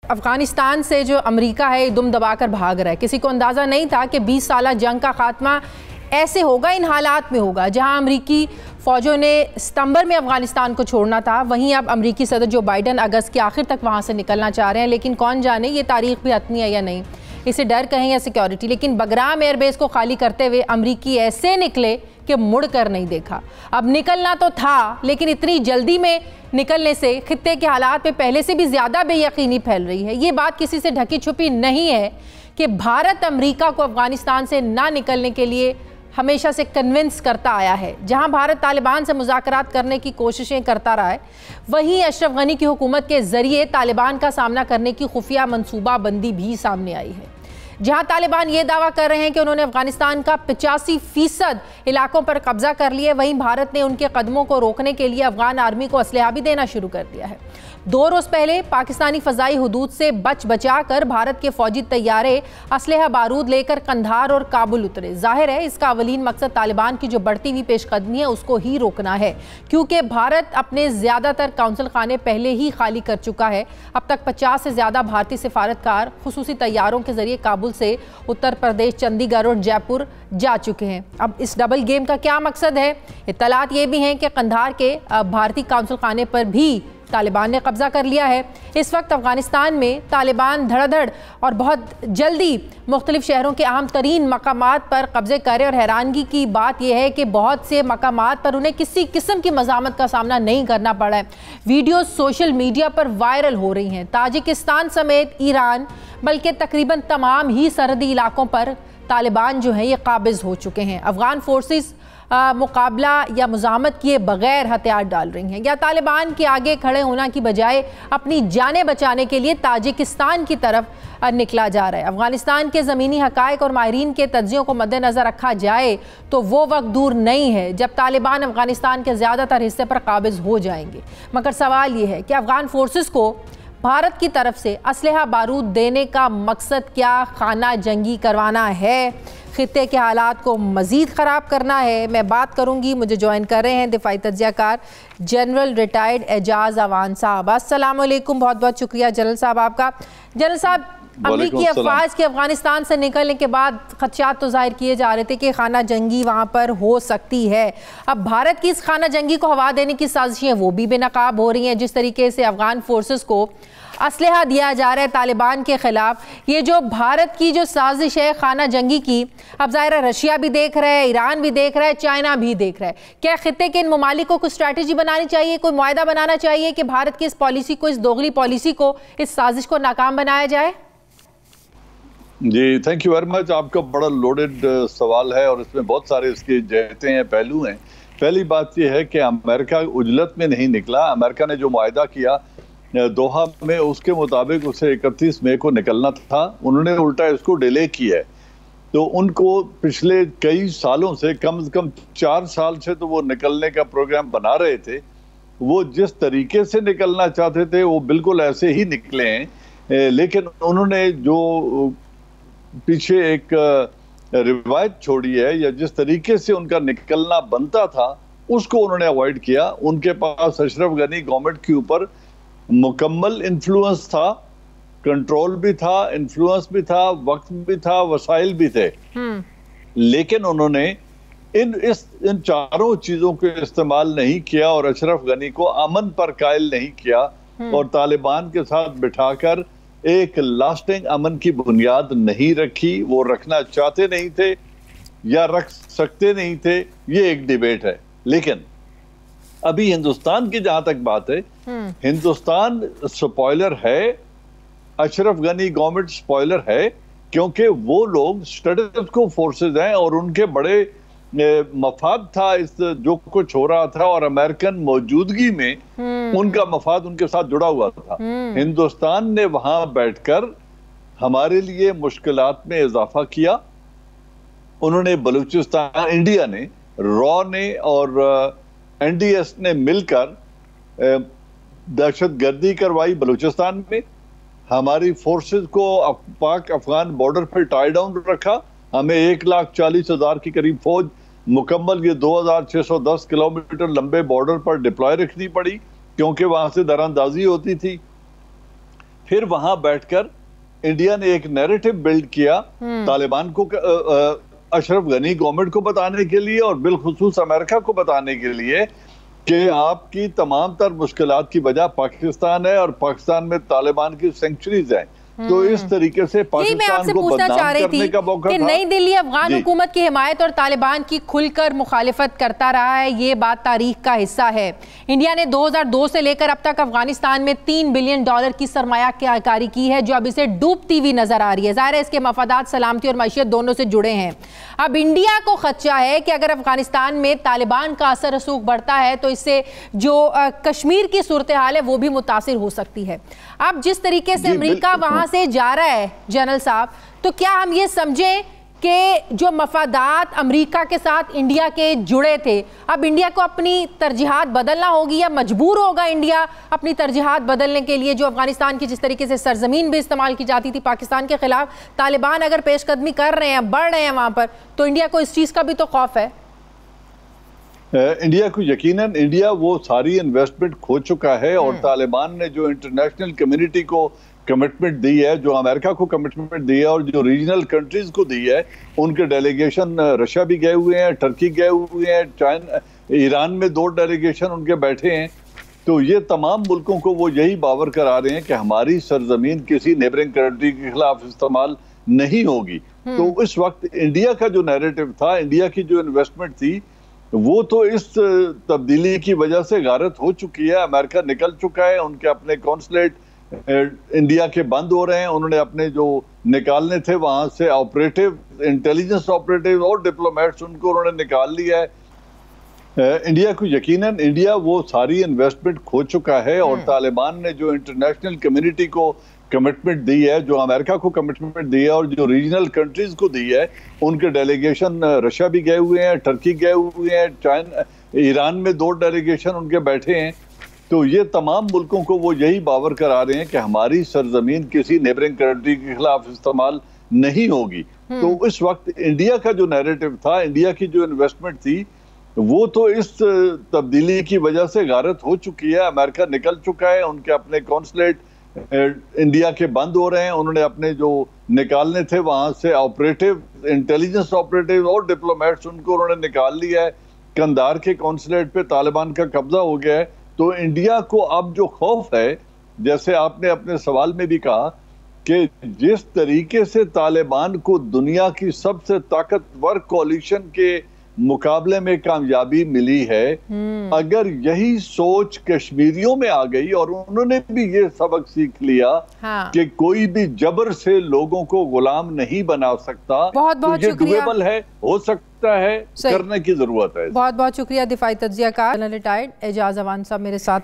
अफगानिस्तान से जो अमेरिका है दुम दबाकर भाग रहा है। किसी को अंदाज़ा नहीं था कि 20 साल जंग का खात्मा ऐसे होगा, इन हालात में होगा। जहां अमेरिकी फ़ौजों ने सितंबर में अफगानिस्तान को छोड़ना था, वहीं अब अमेरिकी सदर जो बाइडन अगस्त के आखिर तक वहां से निकलना चाह रहे हैं। लेकिन कौन जाने ये तारीख भी हतमी है या नहीं, इसे डर कहें या सिक्योरिटी। लेकिन बगराम एयरबेस को खाली करते हुए अमेरिकी ऐसे निकले कि मुड़ कर नहीं देखा। अब निकलना तो था, लेकिन इतनी जल्दी में निकलने से खित्ते के हालात में पहले से भी ज़्यादा बेयकीनी फैल रही है। ये बात किसी से ढकी छुपी नहीं है कि भारत अमेरिका को अफगानिस्तान से ना निकलने के लिए हमेशा से कन्विंस करता आया है। जहां भारत तालिबान से मुज़ाकरात करने की कोशिशें करता रहा है, वहीं अशरफ गनी की हुकूमत के ज़रिए तालिबान का सामना करने की खुफिया मनसूबाबंदी भी सामने आई है। जहां तालिबान ये दावा कर रहे हैं कि उन्होंने अफगानिस्तान का 85% इलाकों पर कब्जा कर लिया, वहीं भारत ने उनके कदमों को रोकने के लिए अफगान आर्मी को असलहा भी देना शुरू कर दिया है। 2 रोज़ पहले पाकिस्तानी फ़ज़ाई हुदूद से बचा कर भारत के फ़ौजी तैयारे असलहा बारूद लेकर कंधार और काबुल उतरे। जाहिर है इसका अवलीन मकसद तालिबान की जो बढ़ती हुई पेशकदमी है उसको ही रोकना है, क्योंकि भारत अपने ज़्यादातर काउंसिल खाने पहले ही खाली कर चुका है। अब तक 50 से ज़्यादा भारतीय सिफारतकार खुसूसी तैयारों के ज़रिए काबुल से उत्तर प्रदेश, चंडीगढ़ और जयपुर जा चुके हैं। अब इस डबल गेम का क्या मकसद है? इत्तलात ये भी हैं कि कंधार के भारतीय काउंसिल खाने पर भी तालिबान ने कब्जा कर लिया है। इस वक्त अफगानिस्तान में तालिबान धड़ाधड़ और बहुत जल्दी मुख्तलिफ शहरों के अहम तरीन मकामात पर कब्जे करे, और हैरानगी की बात यह है कि बहुत से मकामात पर उन्हें किसी किस्म की मज़ामत का सामना नहीं करना पड़ा है। वीडियो सोशल मीडिया पर वायरल हो रही हैं। ताजिकिस्तान समेत ईरान, बल्कि तकरीबन तमाम ही सरहदी इलाकों पर तालिबान जो है ये काबिज हो चुके हैं। अफगान फोर्सेस मुकाबला या मुज़ामत किए बगैर हथियार डाल रही हैं, या तालिबान के आगे खड़े होना की बजाय अपनी जानें बचाने के लिए ताजिकिस्तान की तरफ निकला जा रहा है। अफगानिस्तान के ज़मीनी हक़ाइक़ और माहिरीन के तज्ज़ियों को मद्देनज़र रखा जाए तो वो वक्त दूर नहीं है जब तालिबान अफगानिस्तान के ज़्यादातर हिस्से पर काबिज हो जाएंगे। मगर सवाल ये है कि अफगान फोर्सेस को भारत की तरफ से असलहा बारूद देने का मकसद क्या? खाना जंगी करवाना है, खित्ते के हालात को मज़ीद ख़राब करना है? मैं बात करूंगी, मुझे ज्वाइन कर रहे हैं दिफाई तज्ज़ियाकार जनरल रिटायर्ड एजाज़ अवान साहब। अस्सलाम वालेकुम, बहुत बहुत शुक्रिया जनरल साहब आपका। जनरल साहब, अमेरिकी अफवाज के अफगानिस्तान से निकलने के बाद खदशात तो जाहिर किए जा रहे थे कि खाना जंगी वहाँ पर हो सकती है। अब भारत की इस खाना जंगी को हवा देने की साजिशें वो भी बेनकाब हो रही हैं। जिस तरीके से अफगान फोर्सेस को असलहा दिया जा रहा है तालिबान के ख़िलाफ़, ये जो भारत की जो साजिश है खाना जंगी की, अब ज़ाहिर है रशिया भी देख रहा है, ईरान भी देख रहा है, चाइना भी देख रहा है। क्या खित्ते के इन ममालिक को कुछ स्ट्रैटेजी बनानी चाहिए, कोई मुआहदा बनाना चाहिए कि भारत की इस पॉलिसी को, इस दोगली पॉलिसी को, इस साजिश को नाकाम बनाया जाए? जी, थैंक यू वेरी मच। आपका बड़ा लोडेड सवाल है और इसमें बहुत सारे इसके जहते हैं, पहलू हैं। पहली बात यह है कि अमेरिका उजलत में नहीं निकला। अमेरिका ने जो मुआहदा किया दोहा में, उसके मुताबिक उसे 31 मई को निकलना था, उन्होंने उल्टा इसको डिले किया है। तो उनको पिछले कई सालों से कम 4 साल से तो वो निकलने का प्रोग्राम बना रहे थे। वो जिस तरीके से निकलना चाहते थे वो बिल्कुल ऐसे ही निकले हैं, लेकिन उन्होंने जो पीछे एक रिवायत छोड़ी है, या जिस तरीके से उनका निकलना बनता था उसको उन्होंने अवॉइड किया। उनके पास अशरफ गनी गवर्नमेंट के ऊपर मुकम्मल इन्फ्लुएंस था, कंट्रोल भी था, इन्फ्लुएंस भी था, वक्त भी था, वसाइल भी थे। लेकिन उन्होंने इन चारों चीजों को इस्तेमाल नहीं किया और अशरफ गनी को अमन पर कायल नहीं किया और तालिबान के साथ बिठाकर एक लास्टिंग अमन की बुनियाद नहीं रखी। वो रखना चाहते नहीं थे या रख सकते नहीं थे, ये एक डिबेट है। लेकिन अभी हिंदुस्तान की जहां तक बात है, हिंदुस्तान स्पॉइलर है, अशरफ गनी गवर्नमेंट स्पॉइलर है, क्योंकि वो लोग स्टेटस को फोर्सेस हैं और उनके बड़े मफाद था इस जो कुछ हो रहा था, और अमेरिकन मौजूदगी में उनका मफाद उनके साथ जुड़ा हुआ था। हिंदुस्तान ने वहां बैठकर हमारे लिए मुश्किलात में इजाफा किया। उन्होंने बलूचिस्तान, इंडिया ने, रॉ ने और एनडीएस ने मिलकर दहशतगर्दी करवाई बलूचिस्तान में। हमारी फोर्सेस को पाक अफगान बॉर्डर पर टाई डाउन रखा। हमें 1,40,000 की करीब फौज मुकम्मल ये 2,610 किलोमीटर लंबे बॉर्डर पर डिप्लॉय रखनी पड़ी, क्योंकि वहां से दरानंदाजी होती थी। फिर वहां बैठकर इंडिया ने एक नैरेटिव बिल्ड किया तालिबान को, अशरफ गनी गवर्नमेंट को बताने के लिए और बिलखुसूस अमेरिका को बताने के लिए कि आपकी तमाम तर मुश्किलात की वजह पाकिस्तान है और पाकिस्तान में तालिबान की सेंचुरीज हैं। तो इस तरीके से पाकिस्तान को बदनाम करने का मौका कि नई दिल्ली अफगान हुकूमत की हिमायत और तालिबान की खुलकर मुखालिफत करता रहा है, ये बात तारीख का हिस्सा है। इंडिया ने 2002 से लेकर अब तक अफगानिस्तान में $3 बिलियन की सरमायाकारी की है, जो अब इसे डूबती हुई नजर आ रही है। ज़ाहिर है इसके मफादात सलामती और मैशियत दोनों से जुड़े हैं। अब इंडिया को खदशा है कि अगर अफगानिस्तान में तालिबान का असर रसूख बढ़ता है तो इससे जो कश्मीर की सूरत हाल है वो भी मुतासिर हो सकती है। अब जिस तरीके से अमेरिका वहां से जा रहा है जनरल साहब, तो क्या हम ये समझें कि जो मफादात अमेरिका के साथ इंडिया के जुड़े थे, अब इंडिया को अपनी तरजीहात बदलना होगी या मजबूर होगा इंडिया अपनी तरजीहात बदलने के लिए? जो अफगानिस्तान की जिस तरीके से सरजमीन भी इस्तेमाल की जाती थी पाकिस्तान के खिलाफ, तालिबान अगर पेशकदमी कर रहे हैं, बढ़ रहे हैं वहां पर, तो इंडिया को इस चीज का भी तो खौफ है। इंडिया को यकीनन इंडिया वो सारी इन्वेस्टमेंट खो चुका है और तालिबान ने जो इंटरनेशनल कम्युनिटी को कमिटमेंट दी है, जो अमेरिका को कमिटमेंट दी है और जो रीजनल कंट्रीज को दी है, उनके डेलीगेशन रशिया भी गए हुए हैं, टर्की गए हुए हैं, चाइना, ईरान में 2 डेलीगेशन उनके बैठे हैं। तो ये तमाम मुल्कों को वो यही बावर करा रहे हैं कि हमारी सरजमीन किसी नेबरिंग कंट्री के खिलाफ इस्तेमाल नहीं होगी। तो इस वक्त इंडिया का जो नैरेटिव था, इंडिया की जो इन्वेस्टमेंट थी, वो तो इस तब्दीली की वजह से गारत हो चुकी है। अमेरिका निकल चुका है, उनके अपने कॉन्सुलेट इंडिया के बंद हो रहे हैं, उन्होंने अपने जो निकालने थे वहां से ऑपरेटिव, इंटेलिजेंस ऑपरेटिव और डिप्लोमेट्स, उनको उन्होंने निकाल लिया है। इंडिया को यकीनन इंडिया वो सारी इन्वेस्टमेंट खो चुका है और तालिबान ने जो इंटरनेशनल कम्युनिटी को कमिटमेंट दी है, जो अमेरिका को कमिटमेंट दी है और जो रीजनल कंट्रीज को दी है, उनके डेलीगेशन रशिया भी गए हुए हैं, टर्की गए हुए हैं, चाइना, ईरान में 2 डेलीगेशन उनके बैठे हैं। तो ये तमाम मुल्कों को वो यही बावर करा रहे हैं कि हमारी सरजमीन किसी नेबरिंग कंट्री के खिलाफ इस्तेमाल नहीं होगी। तो इस वक्त इंडिया का जो नैरेटिव था, इंडिया की जो इन्वेस्टमेंट थी, वो तो इस तब्दीली की वजह से गारत हो चुकी है। अमेरिका निकल चुका है, उनके अपने कॉन्सुलेट इंडिया के बंद हो रहे हैं, उन्होंने अपने जो निकालने थे वहां से ऑपरेटिव, इंटेलिजेंस ऑपरेटिव और डिप्लोमेट्स, उनको उन्होंने निकाल लिया है। कंधार के कॉन्सुलेट पे तालिबान का कब्जा हो गया है। तो इंडिया को अब जो खौफ है, जैसे आपने अपने सवाल में भी कहा कि जिस तरीके से तालिबान को दुनिया की सबसे ताकतवर कोalition के मुकाबले में कामयाबी मिली है, अगर यही सोच कश्मीरियों में आ गई और उन्होंने भी ये सबक सीख लिया कि कोई भी जबर से लोगों को गुलाम नहीं बना सकता, बहुत बहुत तो ये डुएबल है, हो सकता है, करने की जरूरत है। बहुत बहुत शुक्रिया दिफाई तज्जिया का रिटायर्ड एजाज अवान साहब मेरे साथ।